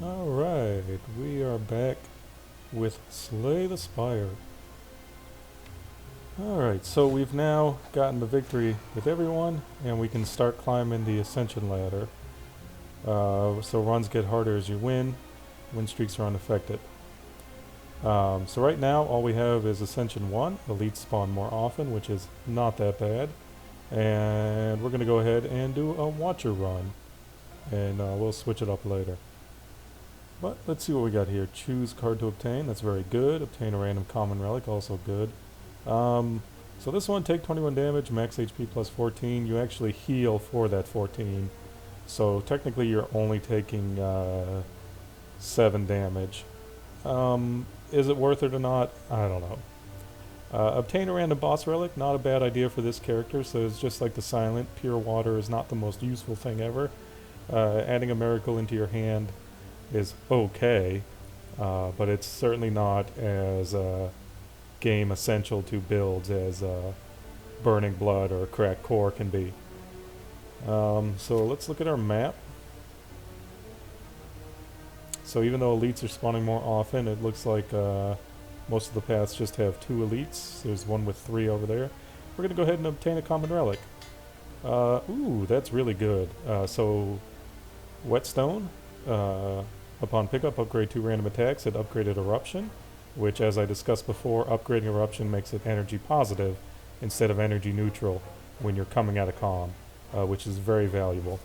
Alright, we are back with Slay the Spire. Alright, so we've now gotten the victory with everyone, and we can start climbing the ascension ladder. So runs get harder as you win streaks are unaffected. So right now, all we have is Ascension 1, Elites spawn more often, which is not that bad. And we're going to go ahead and do a Watcher run, and we'll switch it up later. But let's see what we got here. Choose card to obtain. That's very good. Obtain a random common relic. Also good. So this one, take 21 damage, max HP plus 14. You actually heal for that 14. So technically you're only taking 7 damage. Is it worth it or not? I don't know. Obtain a random boss relic. Not a bad idea for this character. So it's just like the silent. Pure water is not the most useful thing ever. Adding a miracle into your hand is okay, but it's certainly not as game essential to builds as Burning Blood or Cracked Core can be. So let's look at our map. So even though elites are spawning more often, it looks like most of the paths just have 2 elites. There's one with 3 over there. We're going to go ahead and obtain a common relic. Ooh, that's really good. So Whetstone. Upon pickup, upgrade 2 random attacks. It upgraded Eruption, which, as I discussed before, upgrading Eruption makes it energy positive instead of energy neutral when you're coming out of calm, which is very valuable.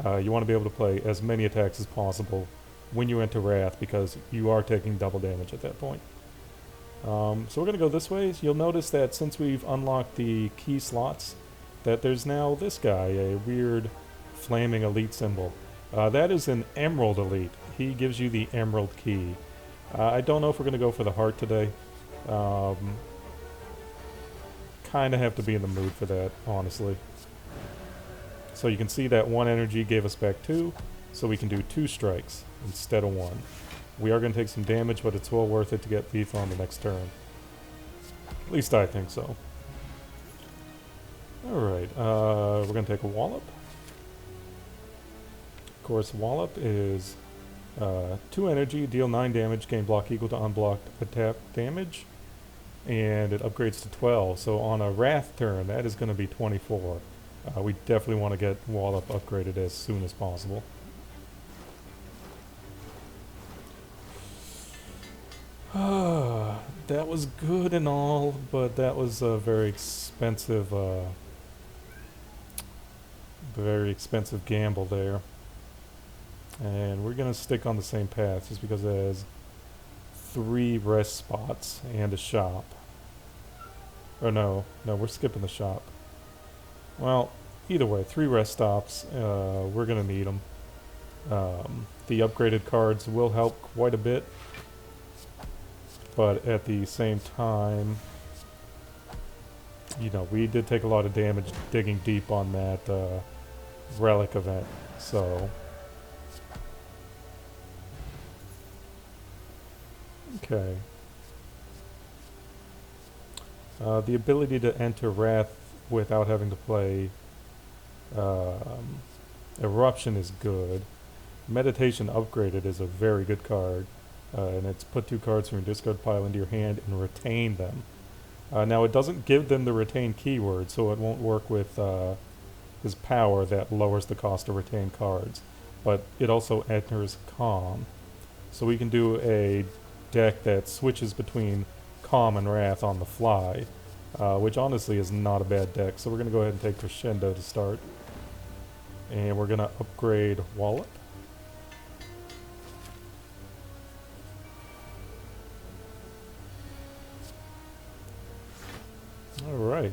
You want to be able to play as many attacks as possible when you enter Wrath, because you are taking double damage at that point. So we're going to go this way. You'll notice that since we've unlocked the key slots, that there's now this guy, a weird flaming elite symbol. That is an Emerald Elite. He gives you the Emerald Key. I don't know if we're going to go for the heart today. Kind of have to be in the mood for that, honestly. So you can see that 1 energy gave us back 2, so we can do 2 strikes instead of 1. We are going to take some damage, but it's well worth it to get lethal on the next turn. At least I think so. Alright, we're going to take a Wallop. Of course, Wallop is 2 energy, deal 9 damage, gain block equal to unblocked attack damage, and it upgrades to 12. So on a Wrath turn, that is going to be 24. We definitely want to get Wallop upgraded as soon as possible. That was good and all, but that was a very expensive gamble there. And we're going to stick on the same path just because it has 3 rest spots and a shop. Or no, we're skipping the shop. Well, either way, 3 rest stops. We're going to need them. The upgraded cards will help quite a bit. But at the same time, you know, we did take a lot of damage digging deep on that relic event. So okay. The ability to enter Wrath without having to play Eruption is good. Meditation Upgraded is a very good card. And it's put 2 cards from your discard pile into your hand and retain them. Now it doesn't give them the retain keyword, so it won't work with his power that lowers the cost to retain cards. But it also enters Calm. So we can do a deck that switches between Calm and Wrath on the fly, which honestly is not a bad deck. So we're going to go ahead and take Crescendo to start. And we're going to upgrade Wallop. Alright.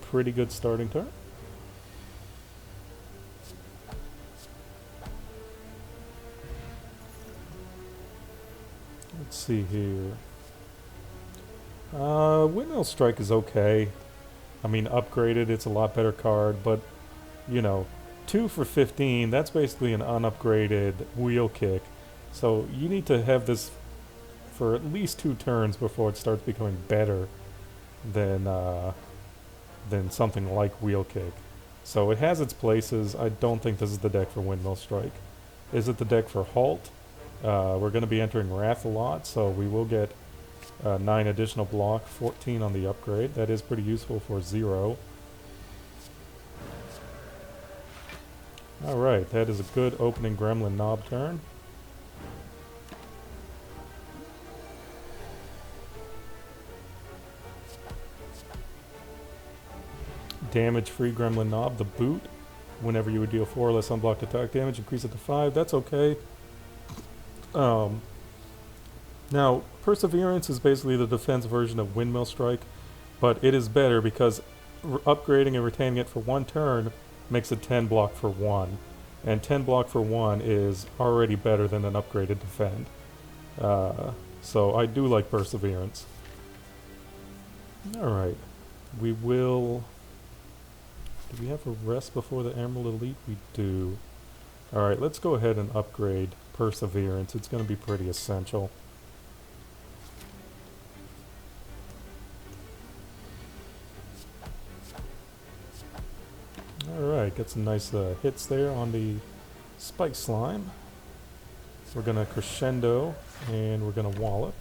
Pretty good starting turn. Let's see here. Windmill Strike is okay. I mean, upgraded, it's a lot better card, but, you know, 2 for 15, that's basically an unupgraded wheel kick. So you need to have this for at least 2 turns before it starts becoming better than something like wheel kick. So it has its places. I don't think this is the deck for Windmill Strike. Is it the deck for Halt? We're going to be entering Wrath a lot, so we will get 9 additional block, 14 on the upgrade. That is pretty useful for 0. Alright, that is a good opening Gremlin Knob turn. Damage-free Gremlin Knob, the boot. Whenever you would deal 4 or less unblocked attack damage, increase it to 5. That's okay. Now, Perseverance is basically the defense version of Windmill Strike, but it is better because upgrading and retaining it for 1 turn makes it 10 block for 1. And 10 block for 1 is already better than an upgraded defend. So I do like Perseverance. Alright. We will... Do we have a rest before the Emerald Elite? We do. Alright, let's go ahead and upgrade Perseverance. It's going to be pretty essential. Alright, get some nice hits there on the Spike Slime. We're going to Crescendo, and we're going to Wallop.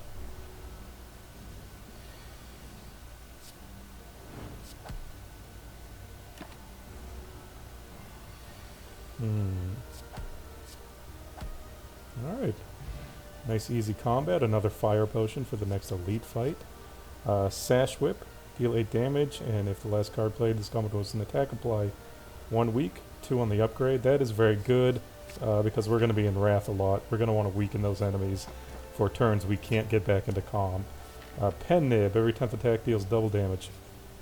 Alright. Nice easy combat. Another Fire Potion for the next Elite fight. Sash Whip. Deal 8 damage, and if the last card played this combo was an attack, apply 1 weak, 2 on the upgrade. That is very good, because we're going to be in Wrath a lot. We're going to want to weaken those enemies for turns we can't get back into Calm. Pen Nib. Every 10th attack deals double damage.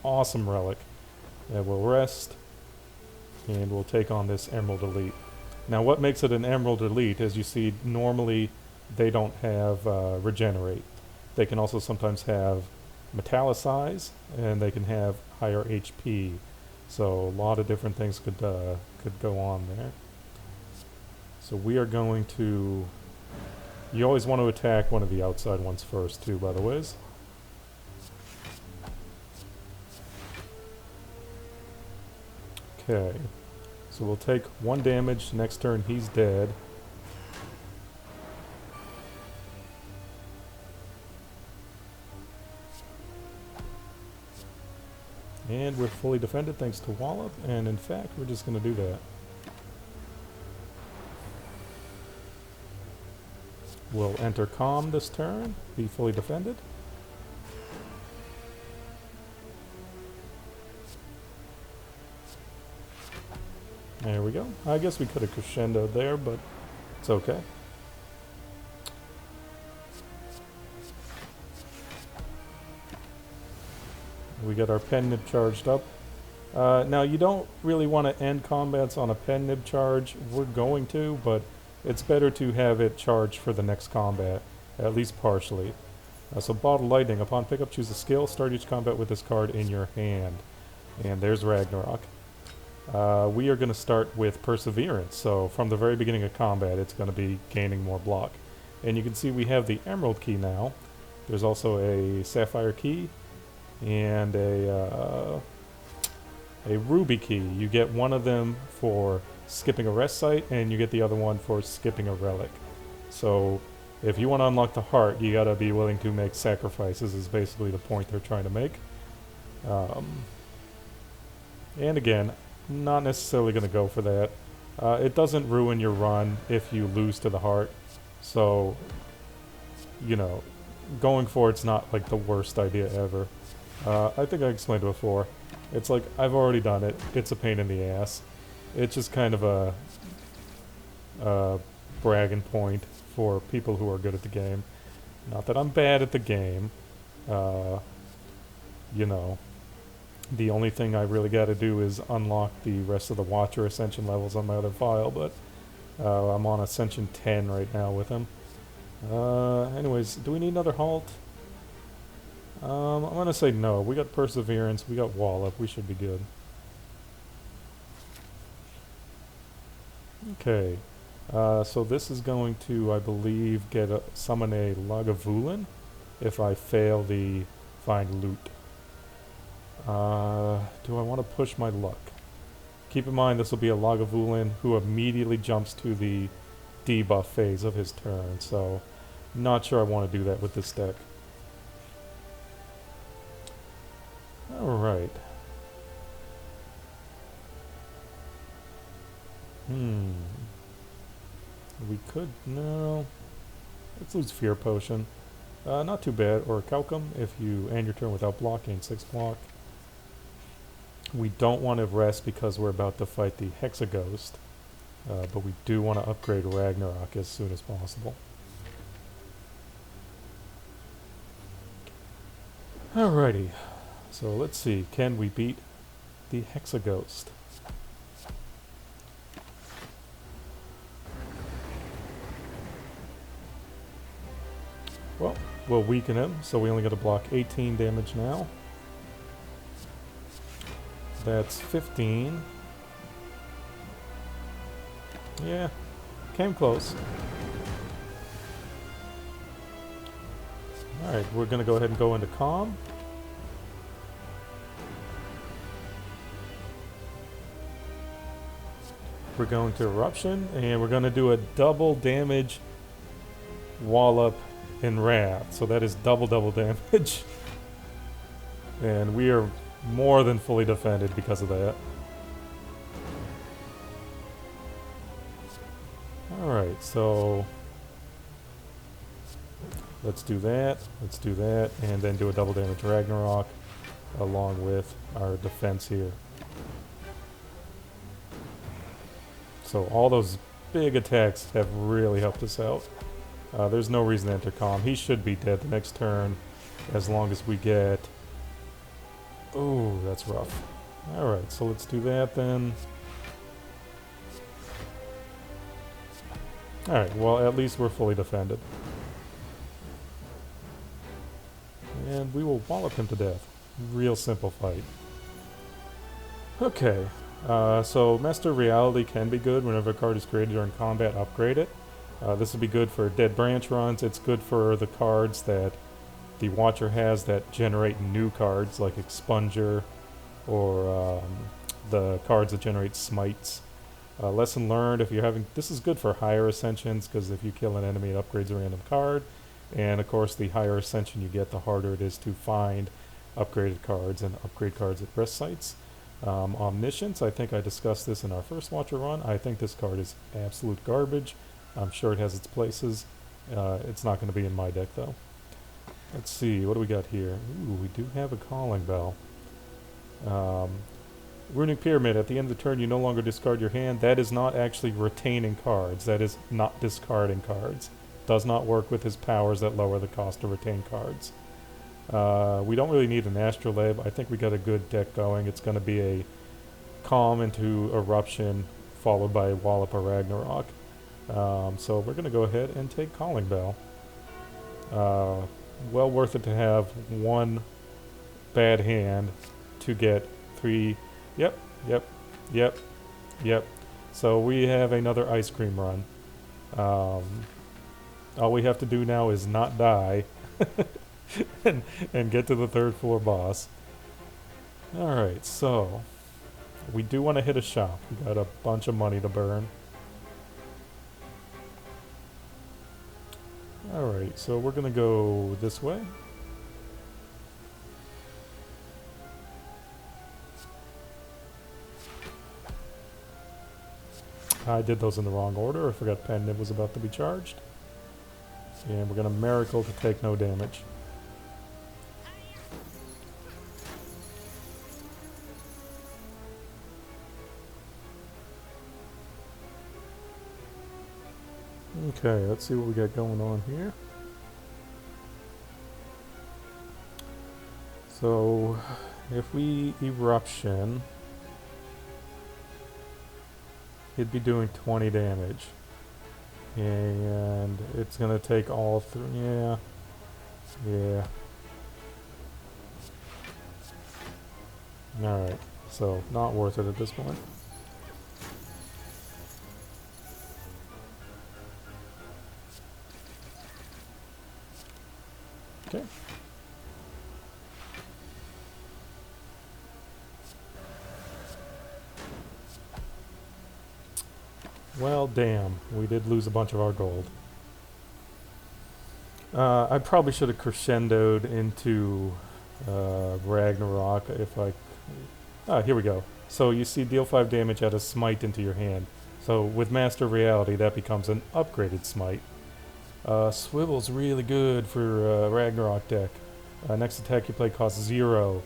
Awesome relic. And we'll rest, and we'll take on this Emerald Elite. Now what makes it an Emerald Elite, as you see, normally they don't have Regenerate. They can also sometimes have Metallicize, and they can have higher HP. So a lot of different things could go on there. So we are going to... You always want to attack one of the outside ones first too, by the ways. Okay. So we'll take 1 damage. Next turn he's dead. And we're fully defended thanks to Wallop, and in fact we're just going to do that. We'll enter Calm this turn, be fully defended. There we go. I guess we could have crescendoed there, but it's okay. We got our pen nib charged up. Now you don't really want to end combats on a pen nib charge. We're going to, but it's better to have it charged for the next combat, at least partially. So Bottle Lightning. Upon pickup, choose a skill. Start each combat with this card in your hand. And there's Ragnarok. We are going to start with Perseverance. So from the very beginning of combat, it's going to be gaining more block. And you can see we have the Emerald Key now. There's also a Sapphire Key and a Ruby Key. You get one of them for skipping a rest site, and you get the other one for skipping a relic. So if you want to unlock the heart, you got to be willing to make sacrifices, is basically the point they're trying to make. And again, not necessarily going to go for that. It doesn't ruin your run if you lose to the heart. So, you know, going for it's not like the worst idea ever. I think I explained it before. It's like, I've already done it. It's a pain in the ass. It's just kind of a bragging point for people who are good at the game. Not that I'm bad at the game. You know, the only thing I really got to do is unlock the rest of the Watcher Ascension levels on my other file, but I'm on Ascension 10 right now with him. Anyways, do we need another halt? I'm going to say no. We got Perseverance, we got Wallop, we should be good. Okay, so this is going to, I believe, summon a Lagavulin if I fail the Find Loot. Do I want to push my luck? Keep in mind this will be a Lagavulin who immediately jumps to the debuff phase of his turn, so not sure I want to do that with this deck. Alright. We could... no. Let's lose Fear Potion. Not too bad. Or Calcum if you end your turn without blocking 6 block. We don't want to rest because we're about to fight the Hexaghost. But we do want to upgrade Ragnarok as soon as possible. Alrighty. So let's see. Can we beat the Hexaghost? Well, we'll weaken him, so we only got to block 18 damage now. That's 15. Yeah, came close. Alright, we're going to go ahead and go into Calm. We're going to Eruption, and we're going to do a double damage Wallop in Wrath. So that is double damage. And we are more than fully defended because of that. Alright, so let's do that, and then do a double damage Ragnarok along with our defense here. So all those big attacks have really helped us out. There's no reason to enter Calm. He should be dead the next turn as long as we get... oh, that's rough. Alright, so let's do that then. Alright, well at least we're fully defended. And we will wallop him to death. Real simple fight. Okay, so Master Reality can be good whenever a card is created during combat, upgrade it. This would be good for Dead Branch runs. It's good for the cards that the Watcher has that generate new cards, like Expunger, or the cards that generate Smites. Lesson learned, if you're having... this is good for higher Ascensions, because if you kill an enemy, it upgrades a random card. And of course, the higher Ascension you get, the harder it is to find upgraded cards and upgrade cards at rest sites. Omniscience, I think I discussed this in our first Watcher run. I think this card is absolute garbage. I'm sure it has its places. It's not going to be in my deck, though. Let's see, what do we got here? Ooh, we do have a Calling Bell. Runic Pyramid, at the end of the turn, you no longer discard your hand. That is not actually retaining cards. That is not discarding cards. Does not work with his powers that lower the cost to retain cards. We don't really need an Astrolabe. I think we got a good deck going. It's going to be a Calm into Eruption, followed by Wallop or Ragnarok. So we're going to go ahead and take Calling Bell. Well worth it to have one bad hand to get 3... Yep. So we have another ice cream run. All we have to do now is not die and get to the 3rd floor boss. Alright, so we do want to hit a shop. We got a bunch of money to burn. Alright, so we're going to go this way. I did those in the wrong order. I forgot Pen Nib was about to be charged. And we're going to Miracle to take no damage. Okay, let's see what we got going on here. So, if we Eruption, he'd be doing 20 damage. And it's going to take all through. Yeah. Alright, so not worth it at this point. Okay. Well, damn. We did lose a bunch of our gold. I probably should have crescendoed into Ragnarok if I... Ah, here we go. So you see deal 5 damage at a smite into your hand. So with Master Reality, that becomes an upgraded smite. Swivel's really good for Ragnarok deck. Next attack you play costs 0.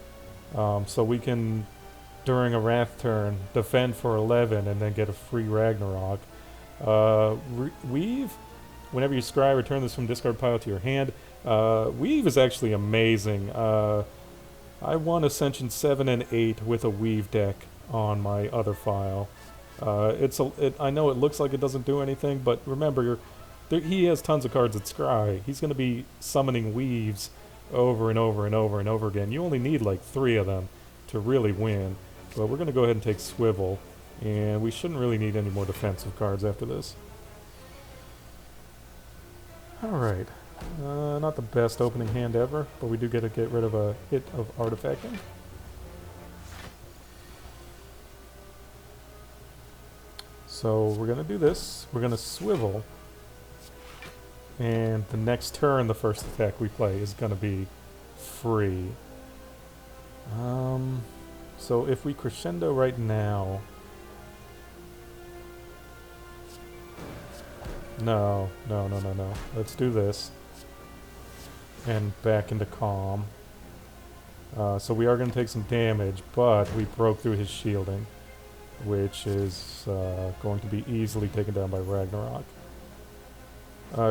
So we can, during a Wrath turn, defend for 11 and then get a free Ragnarok. Weave, whenever you scry, return this from discard pile to your hand. Weave is actually amazing. I won Ascension 7 and 8 with a Weave deck on my other file. I know it looks like it doesn't do anything, but remember, he has tons of cards at Scry. He's going to be summoning Weaves over and over and over and over again. You only need like 3 of them to really win. But we're going to go ahead and take Swivel, and we shouldn't really need any more defensive cards after this. Alright. Not the best opening hand ever, but we do get to get rid of a hit of artifacting. So we're going to do this. We're going to Swivel. And the next turn, the first attack we play is going to be free. So if we crescendo right now... No. Let's do this. And back into Calm. So we are going to take some damage, but we broke through his shielding, which is going to be easily taken down by Ragnarok.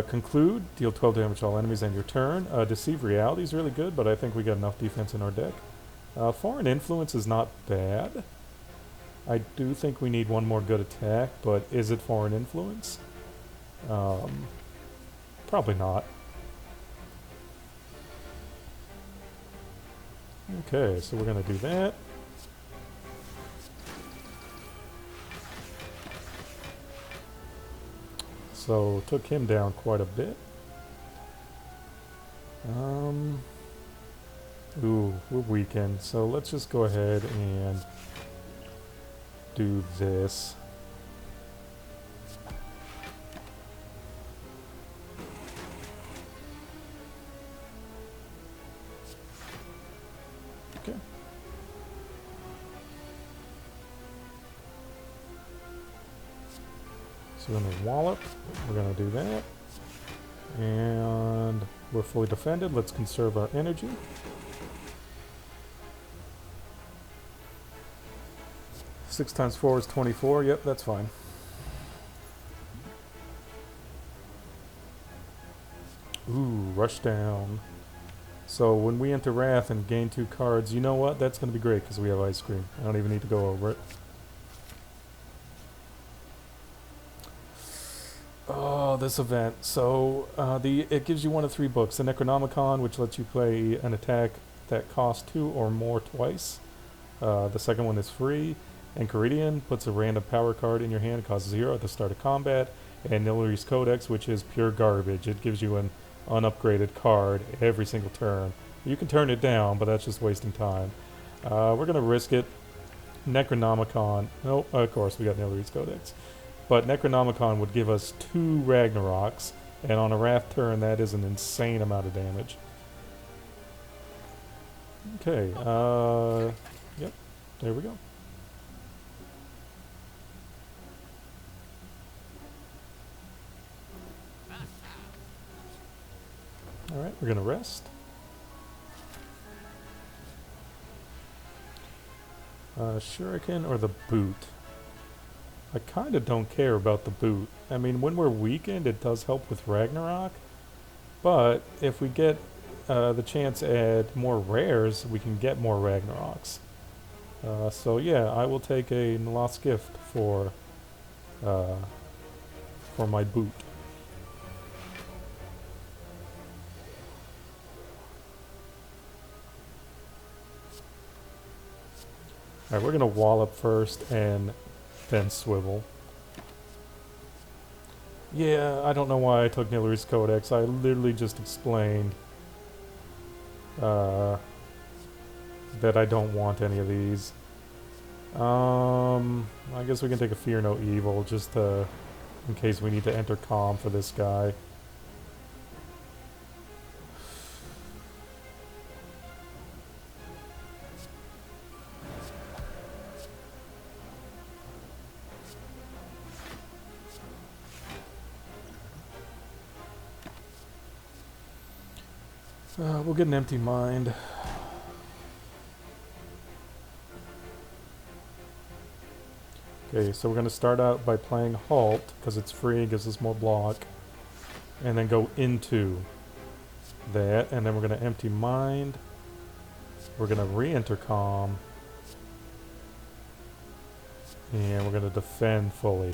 Conclude, deal 12 damage to all enemies end your turn. Deceive Reality is really good, but I think we got enough defense in our deck. Foreign Influence is not bad. I do think we need one more good attack, but is it Foreign Influence? Probably not. Okay, so we're going to do that. So, took him down quite a bit. Ooh, we're weakened. So let's just go ahead and do this. Okay. So we're going to wallop. We're going to do that. And we're fully defended. Let's conserve our energy. Six times 4 is 24. Yep, that's fine. Ooh, rush down. So when we enter Wrath and gain 2 cards, you know what? That's going to be great because we have Ice Cream. I don't even need to go over it. Oh, this event. So it gives you 1 of 3 books. The Necronomicon, which lets you play an attack that costs 2 or more twice. The second one is free. Enchiridion puts a random power card in your hand, costs 0 at the start of combat. And Nilari's Codex, which is pure garbage. It gives you an unupgraded card every single turn. You can turn it down, but that's just wasting time. We're going to risk it. Necronomicon. Oh, of course, we got Nilari's Codex. But Necronomicon would give us 2 Ragnaroks, and on a Wrath turn, that is an insane amount of damage. Okay, yep, there we go. Alright, we're going to rest. Shuriken or the boot? I kind of don't care about the boot. I mean, when we're weakened, it does help with Ragnarok. But if we get the chance to add more rares, we can get more Ragnaroks. So yeah, I will take a Lost Gift for my boot. Alright, we're going to wallop first and then swivel. Yeah, I don't know why I took Nilari's Codex. I literally just explained that I don't want any of these. I guess we can take a Fear No Evil just to in case we need to enter calm for this guy. We'll get an empty mind. Okay, so we're going to start out by playing Halt, because it's free, gives us more block. And then go into that, and then we're going to empty mind. We're going to re-enter calm. And we're going to defend fully.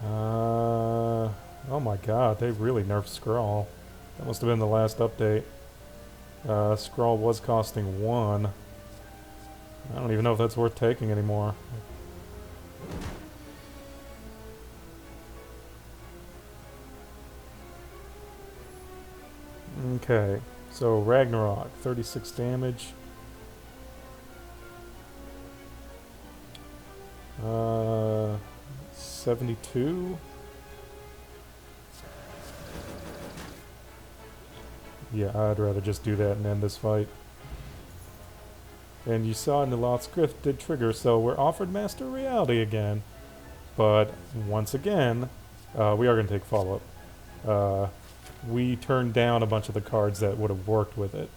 Oh my god, they really nerfed Scrawl. That must have been the last update. Scrawl was costing 1. I don't even know if that's worth taking anymore. Okay, so Ragnarok, 36 damage. 72. Yeah, I'd rather just do that and end this fight. And you saw Nilat's Grift did trigger, so we're offered Master Reality again. But once again, we are going to take follow-up. We turned down a bunch of the cards that would have worked with it.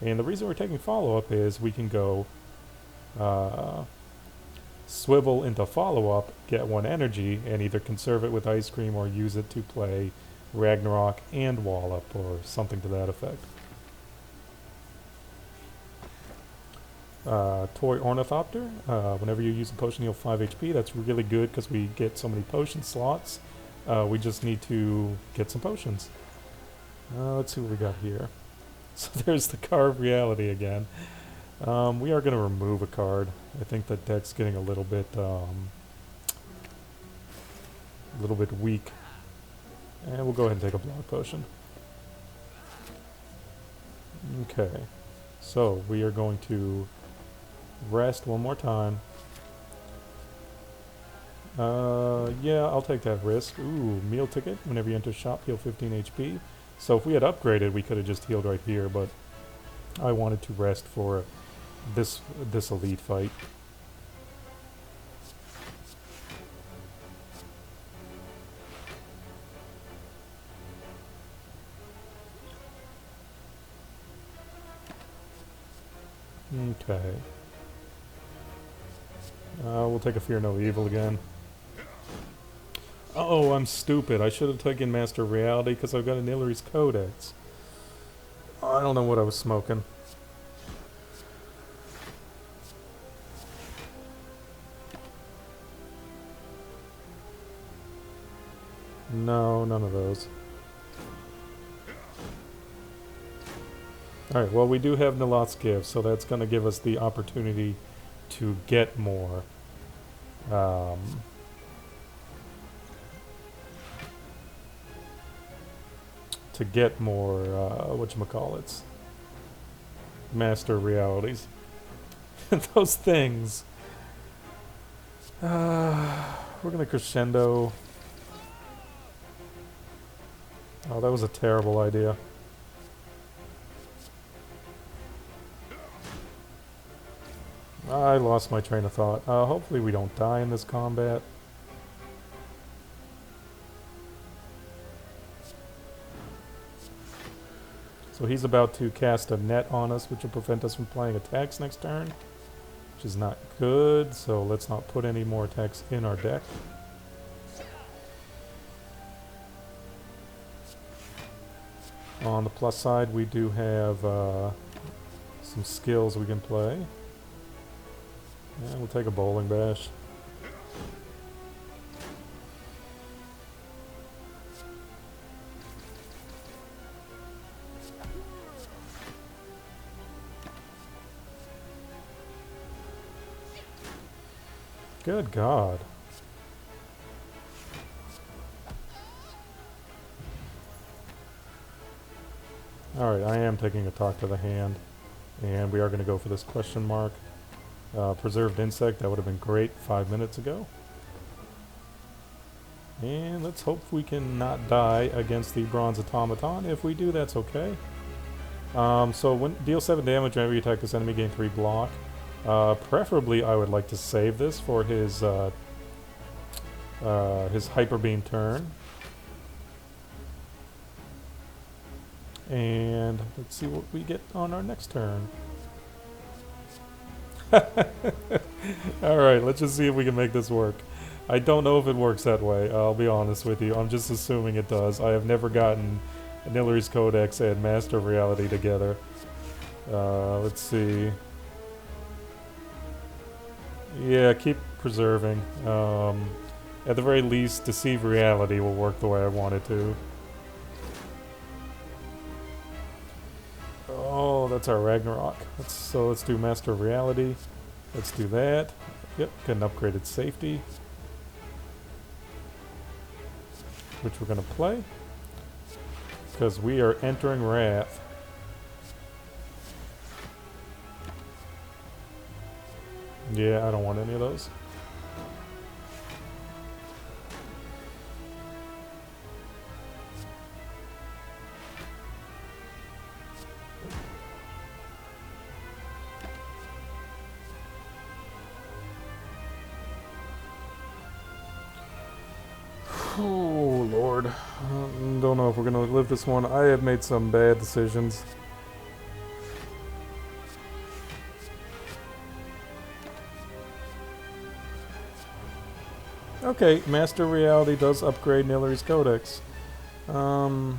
And the reason we're taking follow-up is we can go swivel into follow-up, get 1 energy, and either conserve it with Ice Cream or use it to play Ragnarok and Wallop, or something to that effect. Toy Ornithopter. Whenever you use a potion, heal 5 HP. That's really good because we get so many potion slots. We just need to get some potions. Let's see what we got here. So there's the Carved Reality again. We are going to remove a card. I think the deck's getting a little bit weak. And we'll go ahead and take a block potion. Okay. So we are going to rest one more time. Yeah, I'll take that risk. Ooh, meal ticket. Whenever you enter shop, heal 15 HP. So if we had upgraded, we could have just healed right here, but I wanted to rest for this elite fight. Okay. We'll take a Fear No Evil again. Oh, I'm stupid. I should have taken Master Reality because I've got an Illyri's Codex. I don't know what I was smoking. No, none of those. Alright, well we do have Nilat's Gift, so that's going to give us the opportunity to get more. Whatchamacallits. Master Realities. Those things. We're going to crescendo. Oh, that was a terrible idea. I lost my train of thought. Hopefully we don't die in this combat. So he's about to cast a net on us, which will prevent us from playing attacks next turn, which is not good, so let's not put any more attacks in our deck. On the plus side, we do have some skills we can play. And we'll take a Bowling Bash. Good God. Alright, I am taking a Talk to the Hand. And we are going to go for this question mark. Preserved Insect, that would have been great 5 minutes ago. And let's hope we can not die against the bronze automaton. If we do, that's okay. So when deal 7 damage whenever you attack this enemy, gain 3 block. Preferably, I would like to save this for his hyper beam turn. And let's see what we get on our next turn. Alright, let's just see if we can make this work. I don't know if it works that way, I'll be honest with you. I'm just assuming it does. I have never gotten Anilari's Codex and Master of Reality together. Let's see. Yeah, keep preserving. At the very least, Deceive Reality will work the way I want it to. Oh, that's our Ragnarok. So let's do Master of Reality. Let's do that. Yep, get an upgraded safety, which we're going to play because we are entering Wrath. Yeah, I don't want any of those. Oh, Lord. Don't know if we're going to live this one. I have made some bad decisions. Okay, Master Reality does upgrade Anilari's Codex. Let's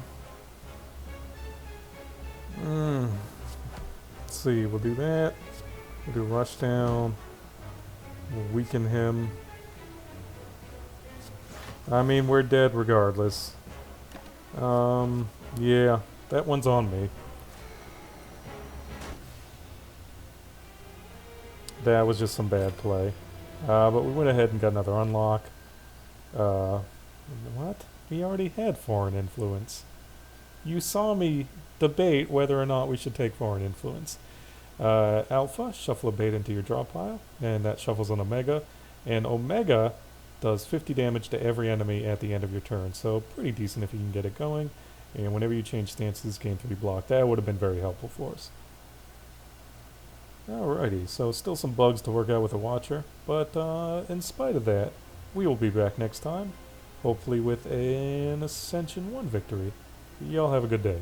see, we'll do that. We'll do Rushdown. We'll weaken him. I mean, we're dead regardless. Yeah, that one's on me. That was just some bad play. But we went ahead and got another unlock. What? We already had foreign influence. You saw me debate whether or not we should take foreign influence. Alpha, shuffle a beta into your draw pile, and that shuffles an Omega. And Omega does 50 damage to every enemy at the end of your turn, so pretty decent if you can get it going. And whenever you change stances, gain 3 block. That would have been very helpful for us. Alrighty, so still some bugs to work out with the Watcher, but in spite of that, we will be back next time, hopefully with an Ascension 1 victory. Y'all have a good day.